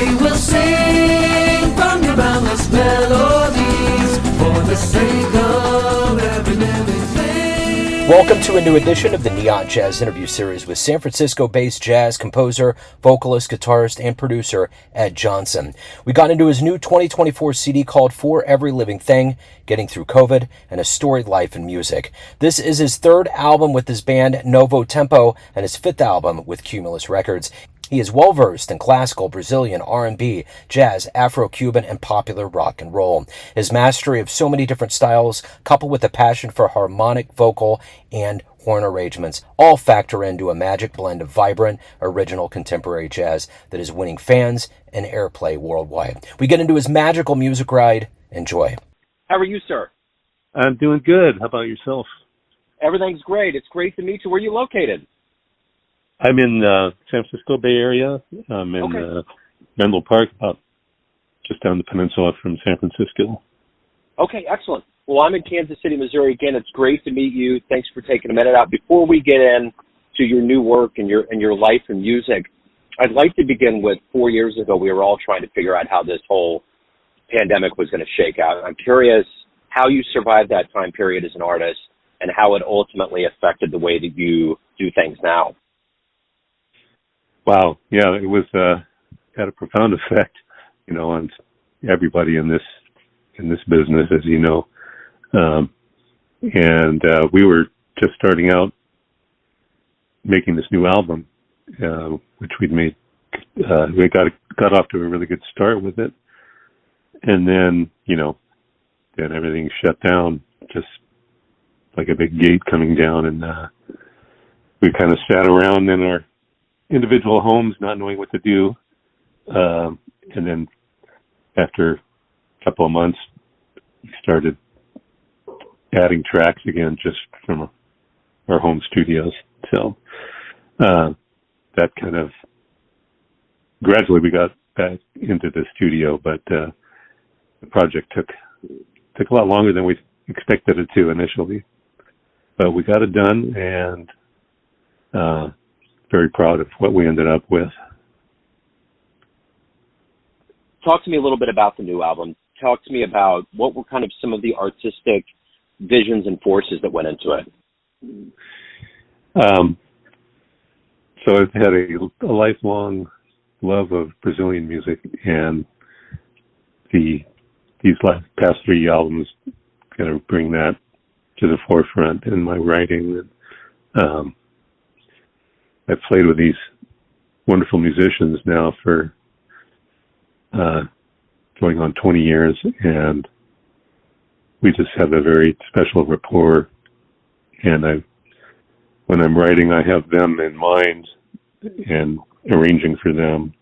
We will sing from your boundless melodies for the sake of every living thing. Welcome to a new edition of the Neon Jazz interview series with San Francisco-based jazz composer, vocalist, guitarist, and producer Ed Johnson. We got into his new 2024 CD called For Every Living Thing, Getting Through COVID, and A Storied Life in Music. This is his third album with his band Novo Tempo and his fifth album with Cumulus Records. He is well-versed in classical, Brazilian, R&B, jazz, Afro-Cuban, and popular rock and roll. His mastery of so many different styles, coupled with a passion for harmonic, vocal, and horn arrangements, all factor into a magic blend of vibrant, original contemporary jazz that is winning fans and airplay worldwide. We get into his magical music ride. Enjoy. How are you, sir? I'm doing good. How about yourself? Everything's great. It's great to meet you. Where are you located? I'm in San Francisco Bay Area. I'm in Menlo Park, about just down the peninsula from San Francisco. Okay, excellent. Well, I'm in Kansas City, Missouri. Again, it's great to meet you. Thanks for taking a minute out. Before we get into your new work and your life and music, I'd like to begin with 4 years ago, we were all trying to figure out how this whole pandemic was going to shake out. I'm curious how you survived that time period as an artist and how it ultimately affected the way that you do things now. Wow, yeah, it was had a profound effect, on everybody in this business, as you know. And we were just starting out making this new album, which we'd made. We got off to a really good start with it, and then then everything shut down, just like a big gate coming down, and we kind of sat around in our individual homes, not knowing what to do. And then after a couple of months, we started adding tracks again just from our home studios. So that kind of gradually we got back into the studio, but the project took a lot longer than we expected it to initially. But we got it done, and very proud of what we ended up with. Talk to me a little bit about the new album. Talk to me about what were kind of some of the artistic visions and forces that went into it. So I've had a lifelong love of Brazilian music, and these past three albums kind of bring that to the forefront in my writing. I've played with these wonderful musicians now for going on 20 years, and we just have a very special rapport. And when I'm writing, I have them in mind and arranging for them.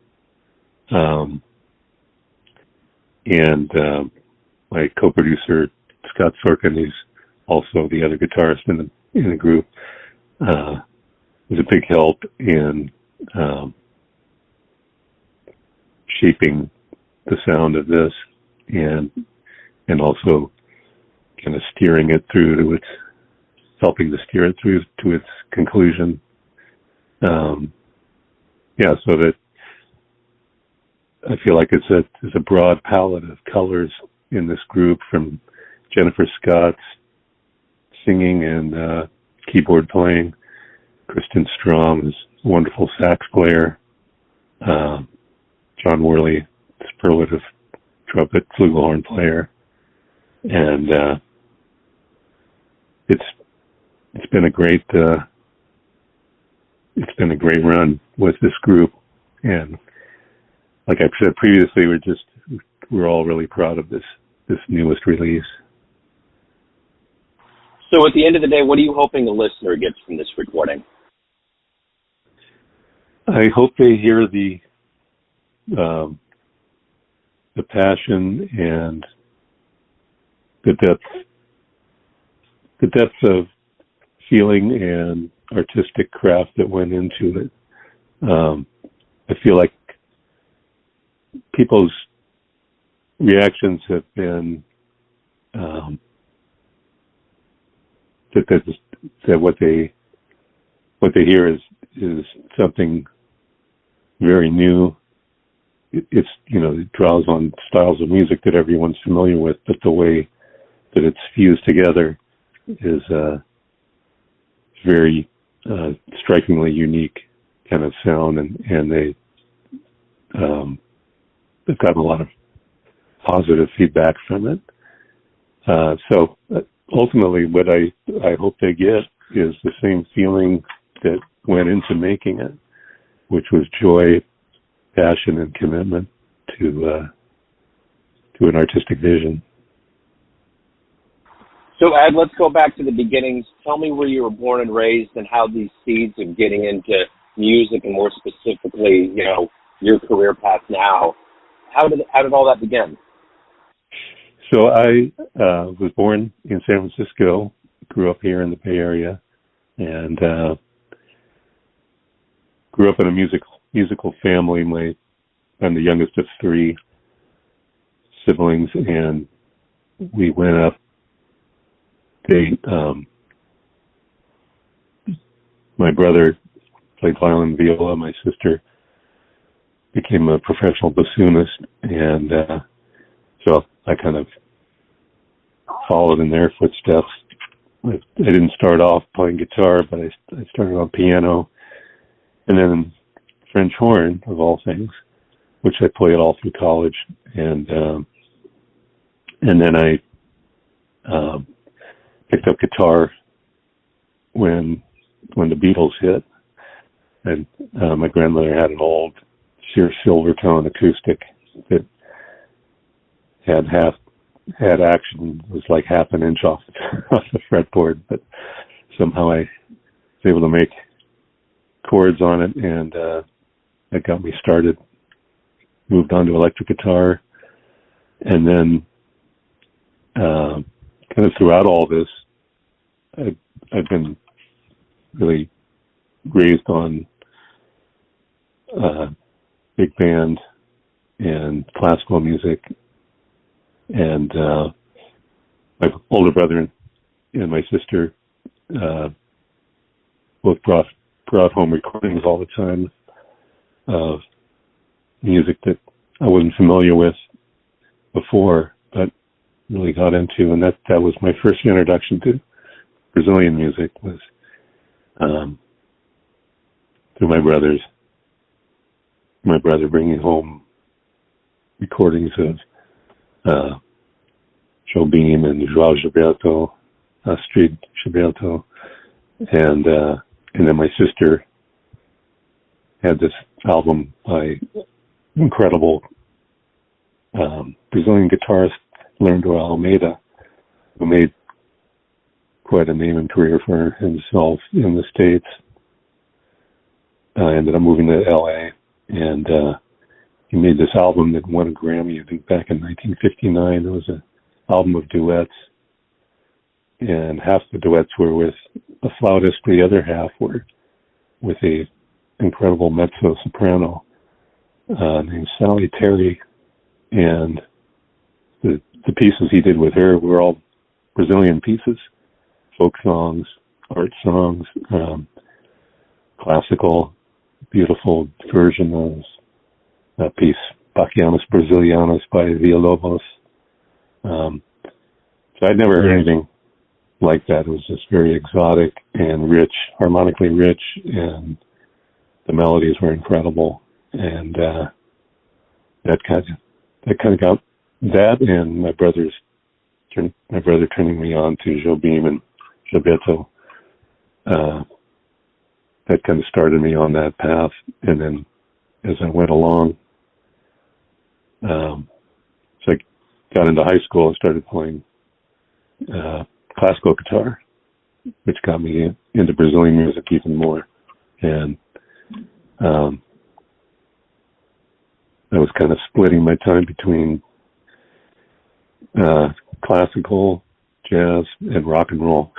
And my co-producer, Scott Sorkin, he's also the other guitarist in the group, was a big help in shaping the sound of this, and also kind of steering it through to helping to steer it through to its conclusion. So that I feel like it's a broad palette of colors in this group, from Jennifer Scott's singing and keyboard playing, Kristen Strom is a wonderful sax player, John Worley, superlative trumpet flugelhorn player, and it's been a great run with this group, and like I've said previously, we're all really proud of this newest release. So at the end of the day, what are you hoping the listener gets from this recording? I hope they hear the passion and the depth of feeling and artistic craft that went into it. I feel like people's reactions have been that what they hear is something very new it's, it draws on styles of music that everyone's familiar with, but the way that it's fused together is very strikingly unique kind of sound, and they've gotten a lot of positive feedback from it. So ultimately, what I hope they get is the same feeling that went into making it, which was joy, passion, and commitment to an artistic vision. So, Ed, let's go back to the beginnings. Tell me where you were born and raised, and how these seeds of getting into music, and more specifically, your career path now. How did all that begin? So I was born in San Francisco, grew up here in the Bay Area, and grew up in a musical family. I'm the youngest of three siblings, and we went up. My brother played violin and viola. My sister became a professional bassoonist, and so I kind of followed in their footsteps. I didn't start off playing guitar, but I started on piano, and then French horn, of all things, which I played all through college, and then I picked up guitar when the Beatles hit, and my grandmother had an old Sears Silvertone acoustic that had action, was like half an inch off the fretboard, but somehow I was able to make chords on it, and that got me started. Moved on to electric guitar, and then kind of throughout all this, I've been really raised on big band and classical music, and my older brother and my sister both brought home recordings all the time of music that I wasn't familiar with before, but really got into, and that was my first introduction to Brazilian music, was through my brother bringing home recordings of Jobim and João Gilberto, Astrid Gilberto, and then my sister had this album by incredible Brazilian guitarist Leandro Almeida, who made quite a name and career for himself in the States. I ended up moving to LA, and he made this album that won a Grammy, I think, back in 1959. It was an album of duets, and half the duets were with a flautist, the other half were with a incredible mezzo-soprano named Sally Terry, and the pieces he did with her were all Brazilian pieces, folk songs, art songs, classical, beautiful version of that piece, Bachianos Brasilianos by Villalobos. So I'd never heard anything like that. It was just very exotic and rich, harmonically rich, and the melodies were incredible. And that kind of got that, and my brother turning me on to Jobim and Gilberto. That kind of started me on that path, and then as I went along, so I got into high school, I started playing classical guitar, which got me into Brazilian music even more, and I was kind of splitting my time between classical, jazz, and rock and roll.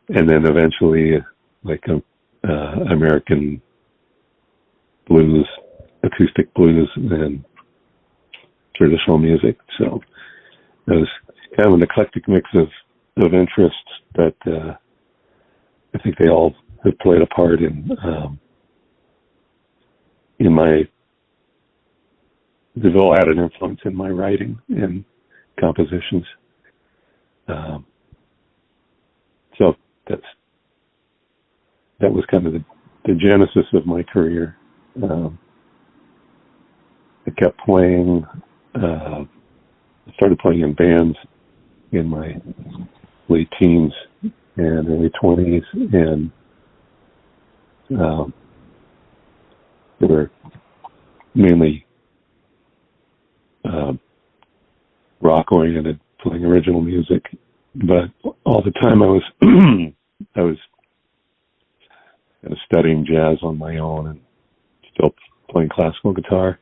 And then eventually, like American blues, acoustic blues, and traditional music. So it was kind of an eclectic mix of interests that I think they all have played a part in my they've all had an influence in my writing and compositions. So that was kind of the genesis of my career. I kept playing. I started playing in bands in my late teens and early 20s, and they were mainly rock-oriented, playing original music. But all the time I was I was kind of studying jazz on my own and still playing classical guitar.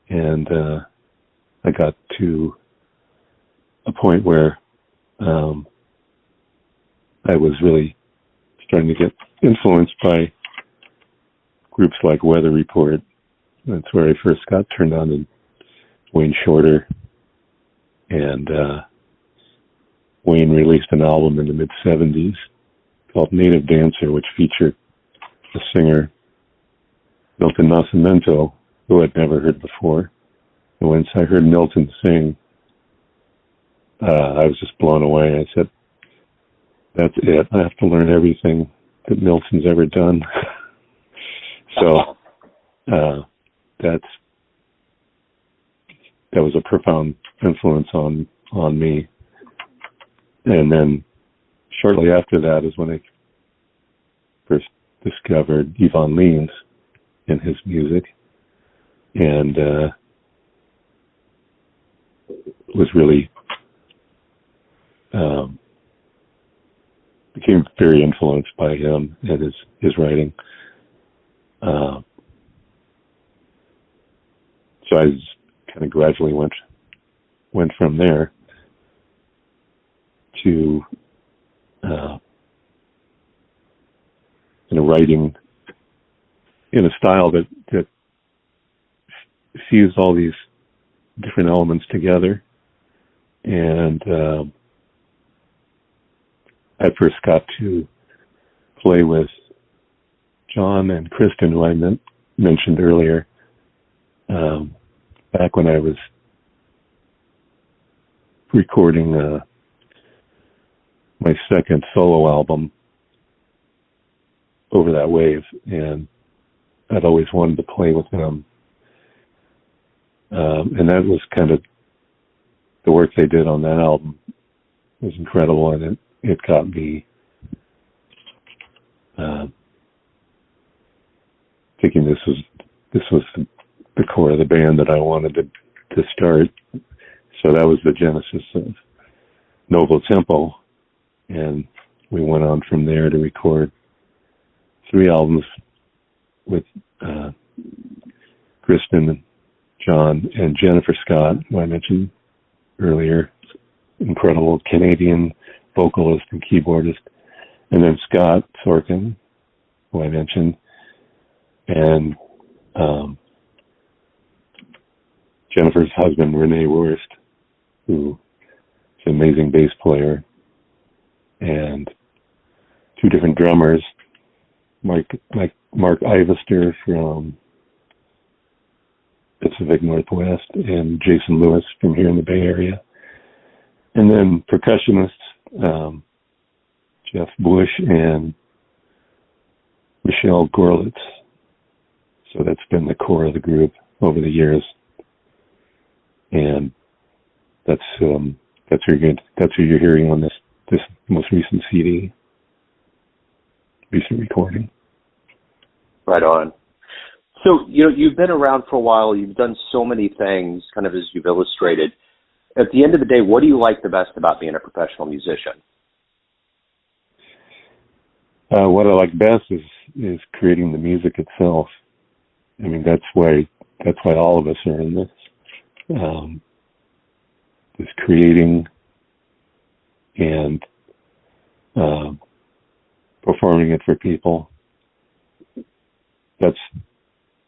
And I got to a point where I was really starting to get influenced by groups like Weather Report. That's where I first got turned on to Wayne Shorter. And Wayne released an album in the mid-'70s called Native Dancer, which featured a singer, Milton Nascimento, who I'd never heard before. And once I heard Milton sing, I was just blown away. I said, that's it. I have to learn everything that Milton's ever done. So that was a profound influence on me. And then shortly after that is when I first discovered Yvonne Leans and his music, and was really became very influenced by him and his writing. So I kind of gradually went from there to writing in a style that fused all these different elements together. And I first got to play with John and Kristen, who I mentioned earlier, back when I was recording my second solo album, Over That Wave, and I'd always wanted to play with them. And that was kind of the work they did on that album was incredible, and it got me thinking this was the core of the band that I wanted to start. So that was the genesis of Novo Tempo, and we went on from there to record 3 albums with Kristen, John, and Jennifer Scott, who I mentioned earlier, incredible Canadian vocalist and keyboardist, and then Scott Sorkin, who I mentioned, and Jennifer's husband, Renee Wurst, who is an amazing bass player, and 2 different drummers, Mark Ivester from Pacific Northwest and Jason Lewis from here in the Bay Area. And then percussionists, Jeff Bush and Michelle Gorlitz. So that's been the core of the group over the years. And that's who you're hearing on this most recent CD, recent recording. Right on. So, you've been around for a while. You've done so many things, kind of as you've illustrated. At the end of the day, what do you like the best about being a professional musician? What I like best is creating the music itself. I mean, that's why all of us are in this. Is creating and performing it for people.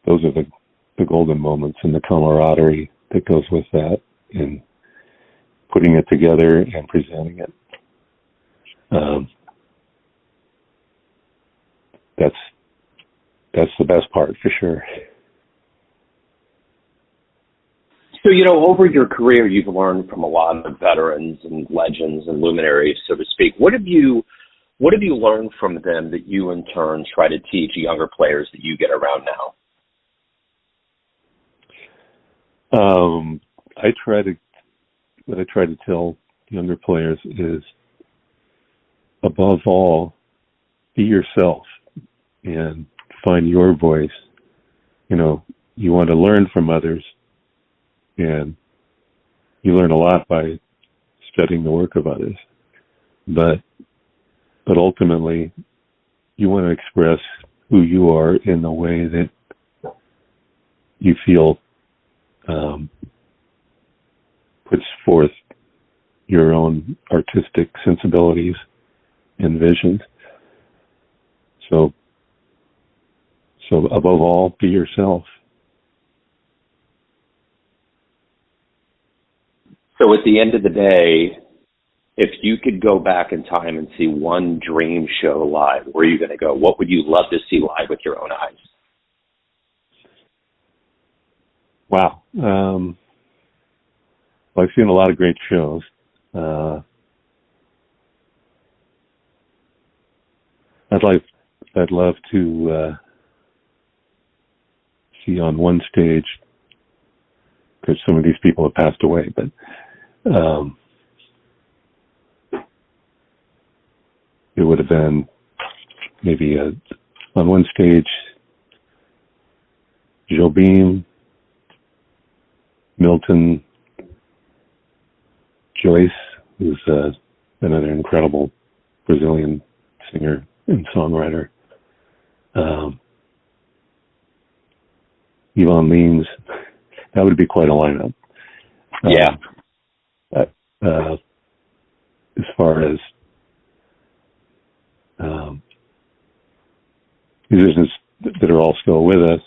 Those are the golden moments, and the camaraderie that goes with that, and putting it together and presenting it. That's the best part, for sure. So, over your career, you've learned from a lot of veterans and legends and luminaries, so to speak. What have you learned from them that you, in turn, try to teach younger players that you get around now? What I try to tell younger players is, above all, be yourself and find your voice. You want to learn from others, and you learn a lot by studying the work of others. But ultimately, you want to express who you are in the way that you feel puts forth your own artistic sensibilities and visions. So above all, be yourself. So at the end of the day, if you could go back in time and see one dream show live, where are you going to go? What would you love to see live with your own eyes? Wow. Well, I've seen a lot of great shows. I'd love to see on one stage, because some of these people have passed away, but it would have been maybe on one stage, Jobim, Milton, Joyce, who's another incredible Brazilian singer and songwriter. Yvonne Leans, that would be quite a lineup. Yeah. As far as musicians that are all still with us,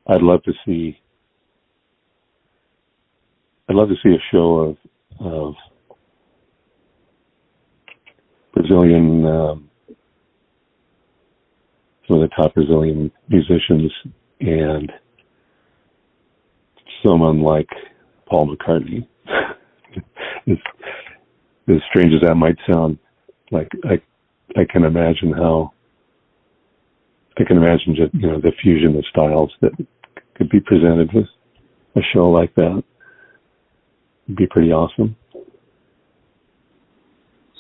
I'd love to see a show of Brazilian, some of the top Brazilian musicians, and someone like Paul McCartney. As strange as that might sound, like I can imagine just, the fusion of styles that could be presented with a show like that. It'd be pretty awesome.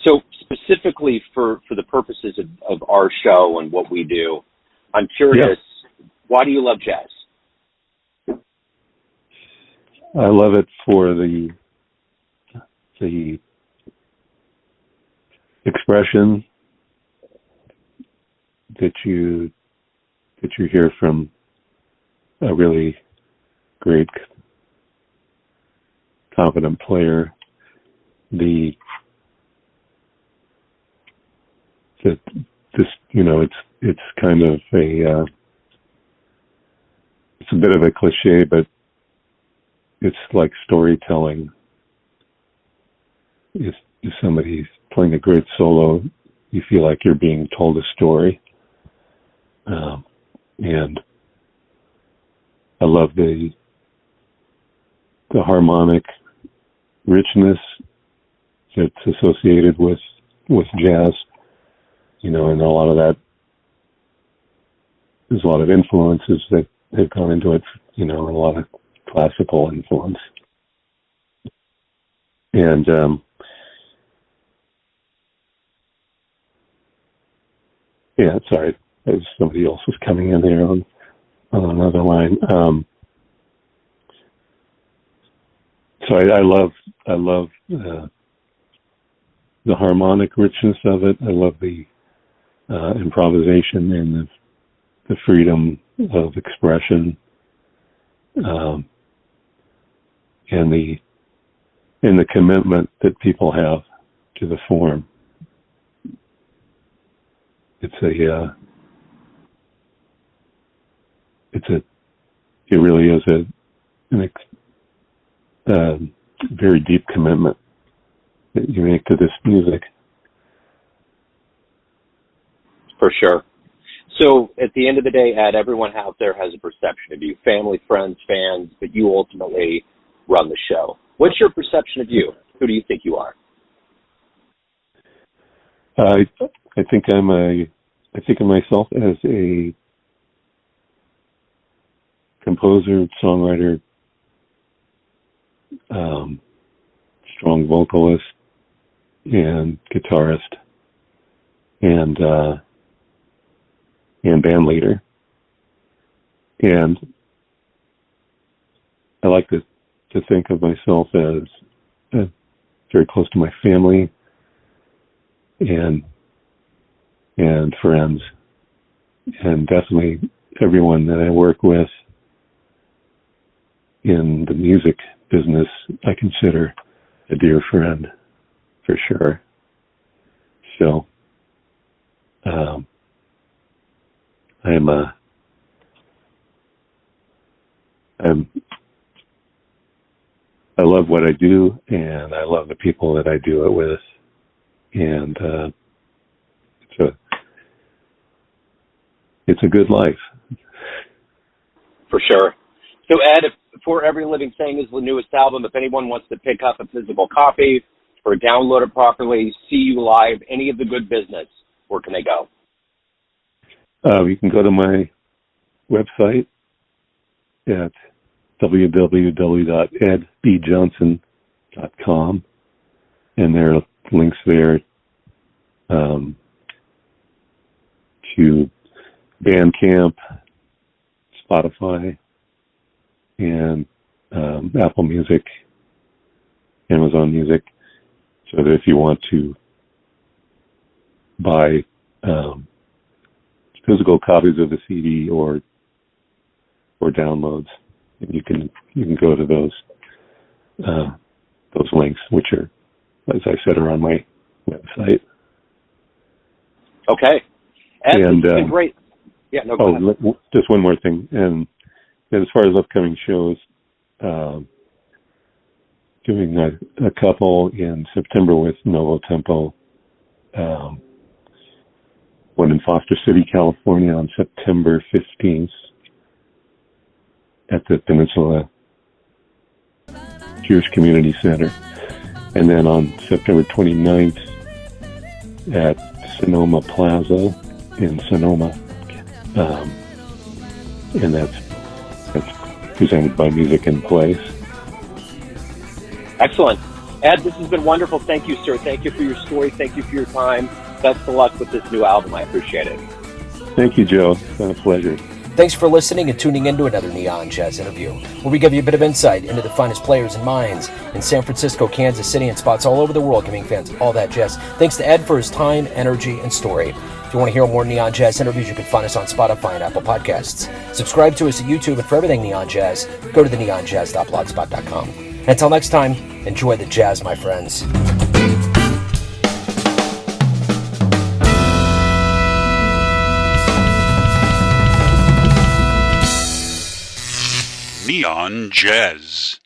So specifically for the purposes of our show and what we do, I'm curious, Why do you love jazz? I love it for the expression that you hear from a really great, competent player. It's kind of it's a bit of a cliche, but it's like storytelling. If somebody's playing a great solo, you feel like you're being told a story. And I love the harmonic richness that's associated with jazz, and a lot of that, there's a lot of influences that have gone into it, and a lot of classical influence. And sorry, somebody else was coming in there on another line. So I love the harmonic richness of it. I love the improvisation and the freedom of expression, and the commitment that people have to the form. It really is a very deep commitment that you make to this music. For sure. So at the end of the day, Ed, everyone out there has a perception of you, family, friends, fans, but you ultimately run the show. What's your perception of you? Who do you think you are? I think I think of myself as a composer, songwriter, strong vocalist, and guitarist, and band leader. And I like to think of myself as very close to my family and friends, and definitely everyone that I work with in the music business I consider a dear friend, for sure. So I love what I do, and I love the people that I do it with, and it's a good life. For sure. So, Ed, For Every Living Thing is the newest album. If anyone wants to pick up a physical copy or download it properly, see you live, any of the good business, where can they go? You can go to my website at www.edbjohnson.com, and there are links there to Bandcamp, Spotify, and Apple Music, Amazon Music, so that if you want to buy physical copies of the CD or downloads, you can go to those links, which are, as I said, are on my website. Okay. Ed, And it's been great. Yeah, no, go ahead. Just one more thing. And as far as upcoming shows, doing a couple in September with Novo Tempo, one in Foster City, California on September 15th at the Peninsula Jewish Community Center. And then on September 29th at Sonoma Plaza in Sonoma. And that's presented by Music in Place. Excellent. Ed, this has been wonderful. Thank you, sir. Thank you for your story. Thank you for your time. Best of luck with this new album. I appreciate it. Thank you, Joe. It's been a pleasure. Thanks for listening and tuning in to another Neon Jazz interview, where we give you a bit of insight into the finest players and minds in San Francisco, Kansas City, and spots all over the world, giving fans all that jazz. Thanks to Ed for his time, energy, and story. If you want to hear more Neon Jazz interviews, you can find us on Spotify and Apple Podcasts. Subscribe to us at YouTube, and for everything Neon Jazz, go to the neonjazz.blogspot.com. Until next time, enjoy the jazz, my friends. Neon Jazz.